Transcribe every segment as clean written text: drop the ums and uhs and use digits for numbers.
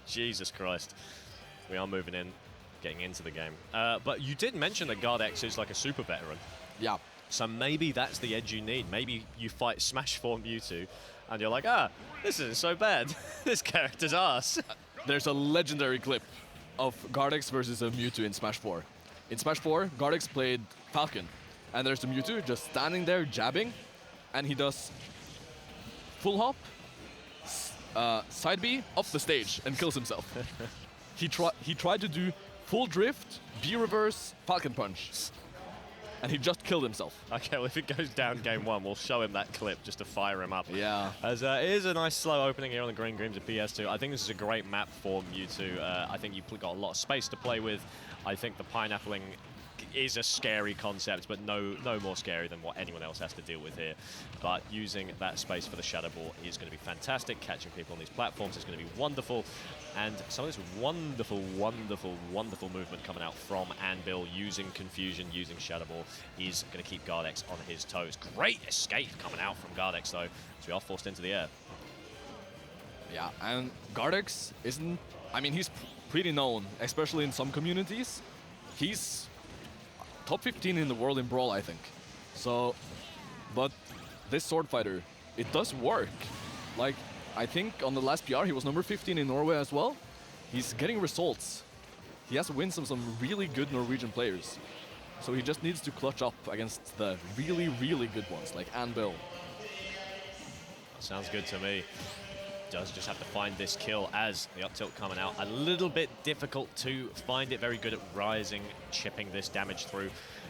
Jesus Christ. We are moving in, getting into the game. But you did mention that Gardex is like a super veteran. Yeah. So maybe that's the edge you need. Maybe you fight Smashborg Mewtwo, and you're like, this isn't so bad. This character's ass. There's a legendary clip of Gardex versus a Mewtwo in Smash 4. In Smash 4, Gardex played Falcon, and there's the Mewtwo just standing there jabbing, and he does full hop, side B, off the stage, and kills himself. He tried to do full drift, B reverse, Falcon punch, and he just killed himself. Okay, well, if it goes down game one, we'll show him that clip just to fire him up. Yeah. As it is a nice slow opening here on the Green Greens of PS2. I think this is a great map for Mewtwo. I think you've got a lot of space to play with. I think the pineappling is a scary concept, but no more scary than what anyone else has to deal with here. But using that space for the Shadow Ball is going to be fantastic. Catching people on these platforms is going to be wonderful. And some of this wonderful, wonderful, wonderful movement coming out from Anbil using Confusion, using Shadow Ball is going to keep Gardex on his toes. Great escape coming out from Gardex, though, as we are forced into the air. Yeah, and Gardex isn't... I mean, he's pretty known, especially in some communities. He's top 15 in the world in Brawl, I think. So, but this sword fighter, it does work. Like, I think on the last PR, he was number 15 in Norway as well. He's getting results. He has wins some really good Norwegian players. So he just needs to clutch up against the really, really good ones, like Anbil. Sounds good to me. Does just have to find this kill as the up tilt coming out. A little bit difficult to find it. Very good at rising, chipping this damage through.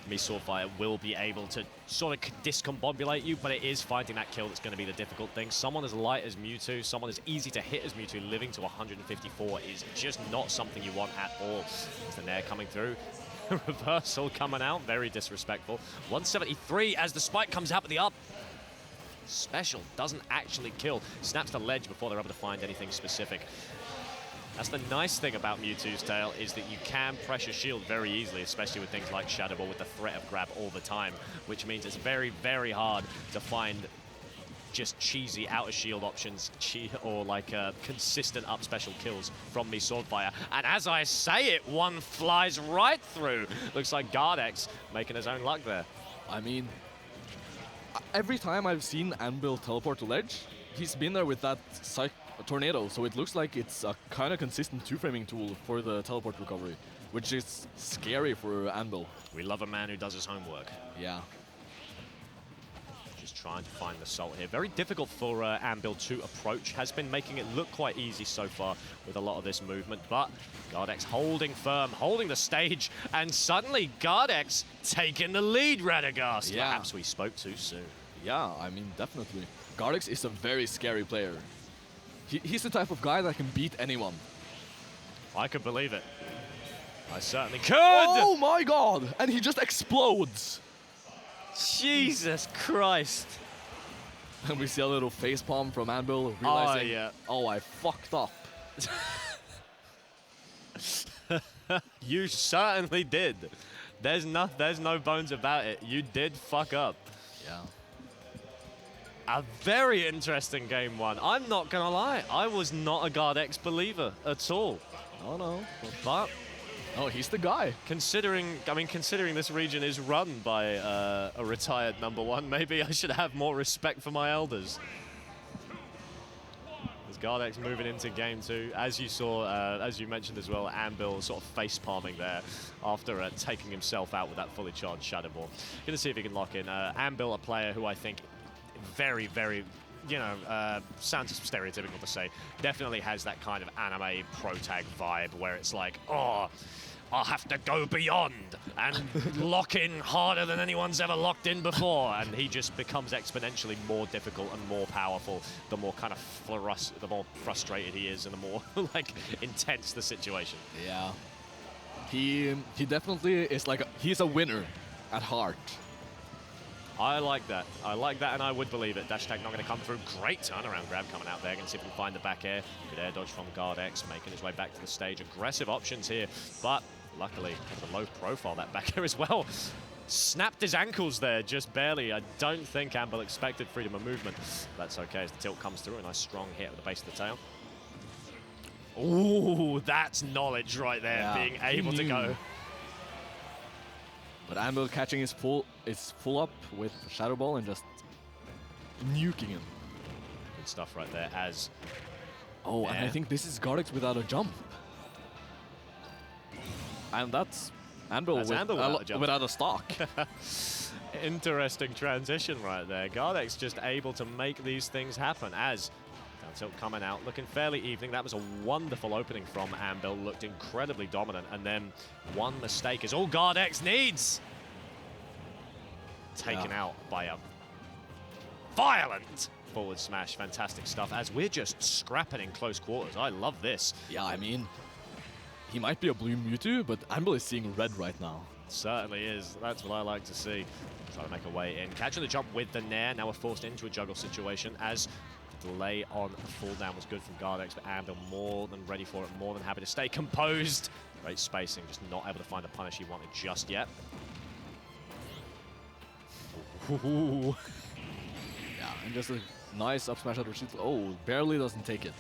Swordfire will be able to sort of discombobulate you, but it is finding that kill that's going to be the difficult thing. Someone as light as Mewtwo, someone as easy to hit as Mewtwo, living to 154 is just not something you want at all. It's the Nair coming through. Reversal coming out, very disrespectful. 173 as the spike comes out with the up. Special doesn't actually kill. Snaps the ledge before they're able to find anything specific. That's the nice thing about Mewtwo's tail, is that you can pressure shield very easily, especially with things like Shadow Ball with the threat of grab all the time, which means it's very, very hard to find just cheesy outer shield options or like consistent up special kills from Swordfire. And as I say it, one flies right through. Looks like Gardex making his own luck there. I mean, every time I've seen Anbil teleport to ledge, he's been there with that tornado, so it looks like it's a kind of consistent two-framing tool for the teleport recovery, which is scary for Anbil. We love a man who does his homework. Yeah. Just trying to find the salt here. Very difficult for Anbil to approach. Has been making it look quite easy so far with a lot of this movement, but Gardex holding firm, holding the stage, and suddenly Gardex taking the lead, Radagast. Yeah. Perhaps we spoke too soon. Yeah, I mean, definitely. Gardex is a very scary player. He's the type of guy that can beat anyone. I could believe it. I certainly could! Oh my god! And he just explodes! Jesus Christ! And we see a little facepalm from Anbil, realizing, oh, I fucked up. You certainly did. There's no bones about it. You did fuck up. Yeah. A very interesting game one. I'm not gonna lie, I was not a Gardex believer at all. No. But oh, he's the guy. Considering this region is run by a retired #1, maybe I should have more respect for my elders. As Gardex moving into game 2, as you saw, as you mentioned as well, Anbil sort of face palming there after taking himself out with that fully charged Shadow Ball. Gonna see if he can lock in. Anbil, a player who I think very, very, sounds stereotypical to say, definitely has that kind of anime pro-tag vibe where it's like, oh, I'll have to go beyond and lock in harder than anyone's ever locked in before. And he just becomes exponentially more difficult and more powerful the more kind of the more frustrated he is and the more like intense the situation. Yeah. He definitely is like, he's a winner at heart. I like that. I like that, and I would believe it. Dash tag not going to come through. Great turnaround grab coming out there. Going to see if we can find the back air. Good air dodge from Gardex, making his way back to the stage. Aggressive options here, but luckily, kind of a low profile, that back air as well. Snapped his ankles there, just barely. I don't think Anbil expected freedom of movement. That's okay as the tilt comes through. A nice strong hit at the base of the tail. Ooh, that's knowledge right there, Yeah, being he able to knew. go. But Anbil catching his full up with Shadow Ball and just nuking him. Good stuff right there as... Oh, and I think this is Gardex without a jump. And that's Anbil, without a stock. Interesting transition right there. Gardex just able to make these things happen as down tilt coming out, looking fairly even. That was a wonderful opening from Anbil, looked incredibly dominant, and then one mistake is all Gardex needs. Taken out by a violent forward smash. Fantastic stuff as we're just scrapping in close quarters. I love this. Yeah, I mean, he might be a blue Mewtwo, but Anbil is seeing red right now. Certainly is. That's what I like to see. Trying to make a way in. Catching the jump with the Nair. Now we're forced into a juggle situation as the delay on the fall down was good from Gardex, but Anbil more than ready for it, more than happy to stay composed. Great spacing, just not able to find the punish he wanted just yet. Ooh. Yeah, and just a nice up smash out retreat. Oh, barely doesn't take it.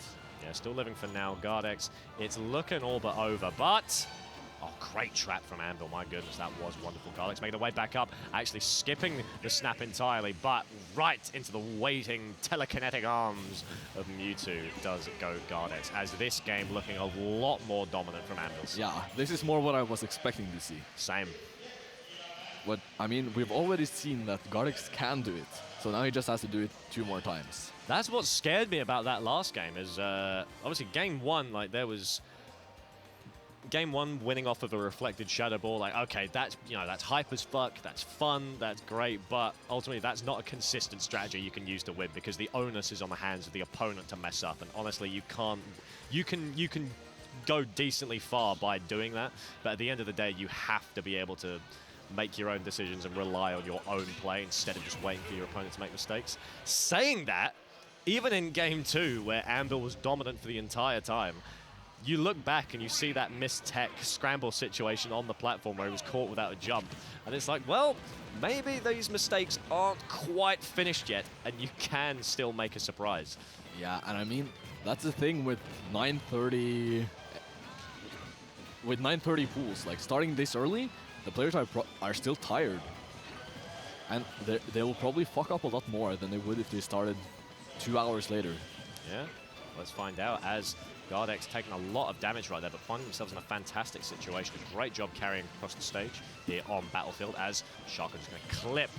Yeah, still living for now. Gardex, it's looking all but over, but... Oh, great trap from Anbil. My goodness, that was wonderful. Gardex making the way back up, actually skipping the snap entirely, but right into the waiting telekinetic arms of Mewtwo does go Gardex, as this game looking a lot more dominant from Anbil's. Yeah, this is more what I was expecting to see. Same. But, I mean, we've already seen that Gardex can do it, so now he just has to do it 2 more times. That's what scared me about that last game, is obviously game 1, like there was... Game 1 winning off of a reflected Shadow Ball, like, okay, that's, you know, that's hype as fuck, that's fun, that's great, but ultimately that's not a consistent strategy you can use to win because the onus is on the hands of the opponent to mess up, and honestly, you can't, you can go decently far by doing that, but at the end of the day, you have to be able to make your own decisions and rely on your own play instead of just waiting for your opponent to make mistakes. Saying that, even in Game 2, where Anbil was dominant for the entire time, you look back and you see that missed tech scramble situation on the platform where he was caught without a jump. And it's like, well, maybe these mistakes aren't quite finished yet, and you can still make a surprise. Yeah, and I mean, that's the thing with 9:30... With 9:30 pools, like starting this early, the players are still tired. And they will probably fuck up a lot more than they would if they started 2 hours later. Yeah, let's find out as... Gardex taking a lot of damage right there, but finding themselves in a fantastic situation. A great job carrying across the stage here on Battlefield as Shaka just going to clip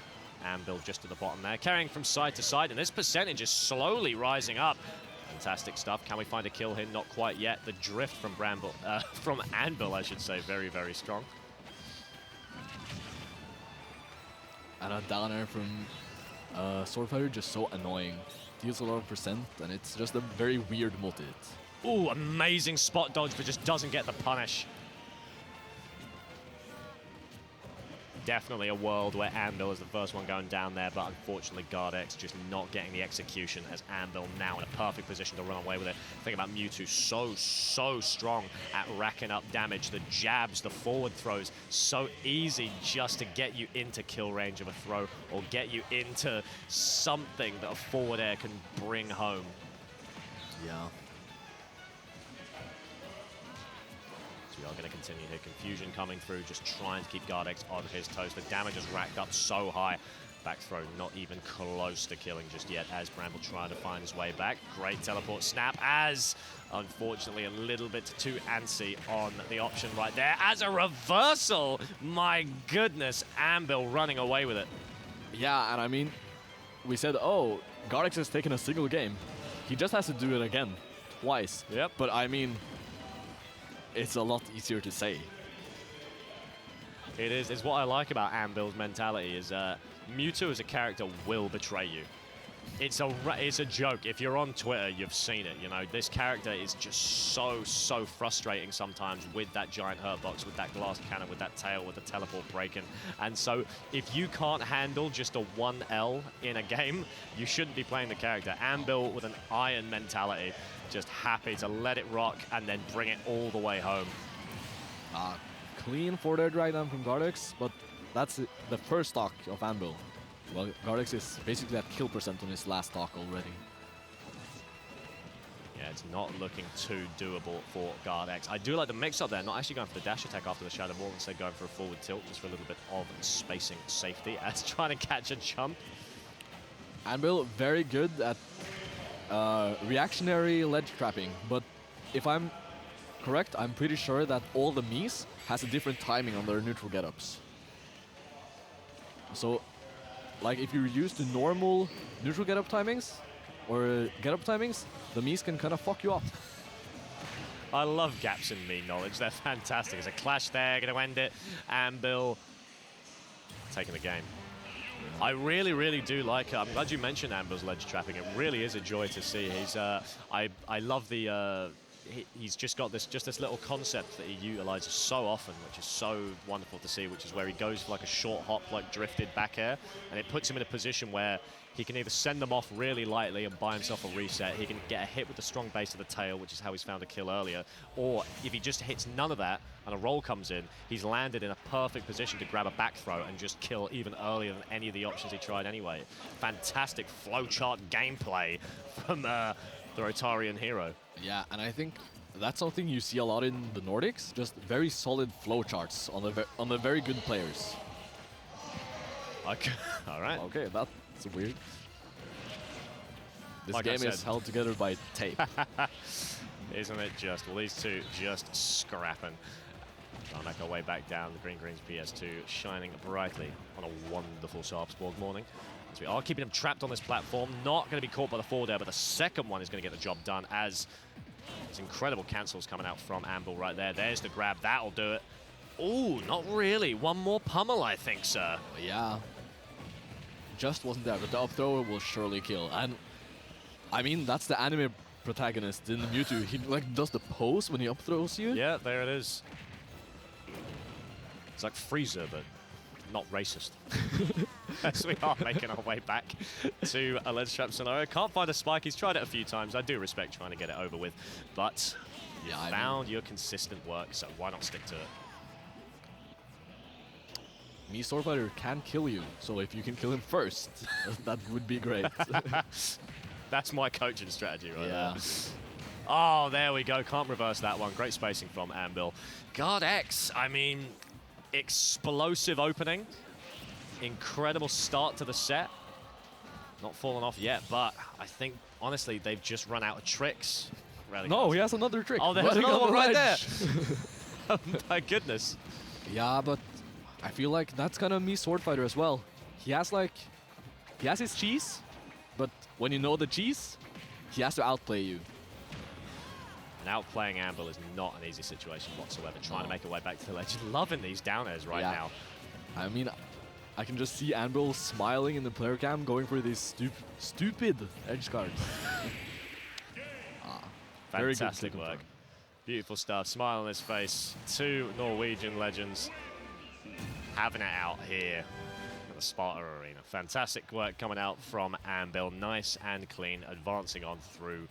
Anbil just to the bottom there. Carrying from side to side, and this percentage is slowly rising up. Fantastic stuff. Can we find a kill here? Not quite yet. The drift from from Anbil, I should say, very, very strong. And a down air from Sword Fighter, just so annoying. Deals a lot of percent, and it's just a very weird multi-hit. Ooh, amazing spot dodge, but just doesn't get the punish. Definitely a world where Anbil is the first one going down there, but unfortunately Gardex just not getting the execution as Anbil now in a perfect position to run away with it. Think about Mewtwo, so strong at racking up damage. The jabs, the forward throws, so easy just to get you into kill range of a throw or get you into something that a forward air can bring home. Yeah. We are going to continue here. Confusion coming through, just trying to keep Gardex on his toes. The damage is racked up so high. Back throw not even close to killing just yet as Bramble trying to find his way back. Great teleport snap as, unfortunately, a little bit too antsy on the option right there. As a reversal, my goodness, Anbil running away with it. Yeah, and I mean, we said, oh, Gardex has taken a single game. He just has to do it again, twice. Yep. But I mean, it's a lot easier to say. It is. It's what I like about Anbil's mentality is Mewtwo as a character will betray you. It's a joke. If you're on Twitter, you've seen it. You know, this character is just so frustrating sometimes with that giant hurt box, with that glass cannon, with that tail, with the teleport breaking. And so if you can't handle just a 1L in a game, you shouldn't be playing the character. Anbil with an iron mentality, just happy to let it rock and then bring it all the way home. Clean forward drag down from Gardex, but that's the first stock of Anbil. Well, Gardex is basically at kill percent on his last stock already. Yeah, It's not looking too doable for Gardex. I do like the mix-up there, not actually going for the dash attack after the Shadow Ball, instead going for a forward tilt, just for a little bit of spacing safety as trying to catch a jump. Anbil very good at reactionary ledge trapping, but if I'm correct, I'm pretty sure that all the Mies has a different timing on their neutral get-ups. So, like if you're used to normal neutral get-up timings, or get-up timings, the Mies can kind of fuck you up. I love gaps in me knowledge. They're fantastic. There's a clash there, going to end it. Anbil taking the game. I really, really do like it. I'm glad you mentioned Anbil's ledge trapping. It really is a joy to see. He's, I love the, he's just got this little concept that he utilizes so often, which is so wonderful to see, which is where he goes for like a short hop, like drifted back air, and it puts him in a position where he can either send them off really lightly and buy himself a reset, he can get a hit with the strong base of the tail, which is how he's found a kill earlier, or if he just hits none of that and a roll comes in, he's landed in a perfect position to grab a back throw and just kill even earlier than any of the options he tried anyway. Fantastic flowchart gameplay from the Rotarian hero. Yeah, and I think that's something you see a lot in the Nordics, just very solid flowcharts on the very good players. Okay, all right. Okay, that's weird. This Like game is held together by tape. Isn't it just? Well, these two just scrapping. Trying to make our way back down. The Green's PS2 shining brightly on a wonderful Smashborg morning. As we are keeping him trapped on this platform. Not going to be caught by the forward air, but the second one is going to get the job done as there's incredible cancels coming out from Anbil right there. There's the grab. That'll do it. Ooh, not really. One more pummel, I think, sir. Yeah. Just wasn't there, but the up throw will surely kill. And I mean, that's the anime protagonist in Mewtwo. He like does the pose when he up throws you. Yeah, there it is. It's like Freezer, but not racist. As we are making our way back to a ledge trap scenario. Can't find a spike. He's tried it a few times. I do respect trying to get it over with, but you found your consistent work, so why not stick to it? Me Sword Fighter can kill you, so if you can kill him first, that would be great. That's my coaching strategy right yeah. there. Oh, there we go. Can't reverse that one. Great spacing from Anbil. Gardex, I mean, explosive opening. Incredible start to the set. Not fallen off yet, but I think, honestly, they've just run out of tricks. No, he has another trick. Oh, there's another one right there. Oh, my goodness. Yeah, but I feel like that's kind of me Sword Fighter as well. He has his cheese, but when you know the cheese, he has to outplay you. And outplaying Anbil is not an easy situation whatsoever. Trying to make a way back to the ledge. Loving these down airs right now. I mean, I can just see Anbil smiling in the player cam, going for these stupid edge guards. Fantastic work. Beautiful stuff. Smile on his face. Two Norwegian legends having it out here at the Sparta Arena. Fantastic work coming out from Anbil. Nice and clean, advancing on through